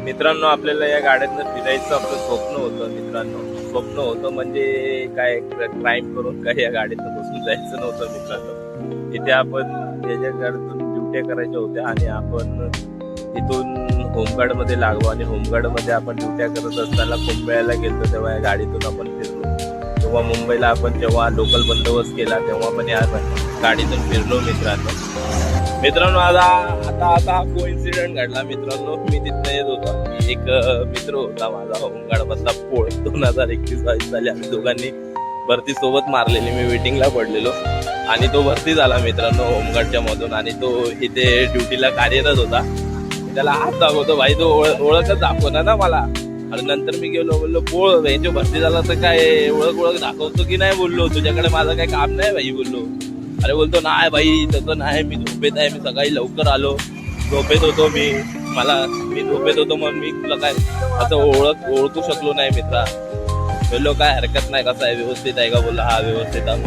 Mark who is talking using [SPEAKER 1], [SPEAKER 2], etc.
[SPEAKER 1] मित्रांनो आपल्याला या गाड्यांना फिरायचं आपलं स्वप्न होतं मित्रांनो. स्वप्न होतं म्हणजे काय क्राईम करून काही या गाडीतनं बसून जायचं नव्हतं मित्रांनो. इथे आपण त्याच्या गाडीतून ड्युट्या करायच्या होत्या आणि आपण इथून होमगार्ड मध्ये लागलो आणि होमगार्ड मध्ये आपण ड्युट्या करत असताना कुंभमेळ्याला गेलो तेव्हा या गाडीतून आपण फिरलो. तेव्हा मुंबईला आपण जेव्हा लोकल बंदोबस्त केला तेव्हा पण या गाडीतून फिरलो मित्रांनो. आता कोइन्सिडेंट घडला मित्रांनो. मी तिथं येत होता, एक मित्र होता माझा होमगार्ड मधला पोळ. 2021 साली आम्ही दोघांनी भरती सोबत मारलेली. मी वेटिंगला पडलेलो आणि तो भरती झाला मित्रांनो होमगार्डच्या मधून आणि तो इथे ड्युटीला कार्यरत होता. त्याला हात दाखवतो, भाई तो ओळखच दाखवणार ना मला. आणि नंतर मी गेलो बोललो, पोळ यांच्या भरती झाला तर काय ओळख दाखवतो की नाही बोललो, तुझ्याकडे माझं काही काम नाही भाई बोललो. अरे बोलतो नाही भाई तसं नाही, मी झोपेत आहे, मी सकाळी लवकर आलो, झोपेत होतो मी झोपेत होतो मग मी तुला काय असं ओळखू शकलो नाही मित्रा. बोललो काय हरकत नाही, कसं आहे व्यवस्थित आहे का, बोललो हा व्यवस्थित आहे.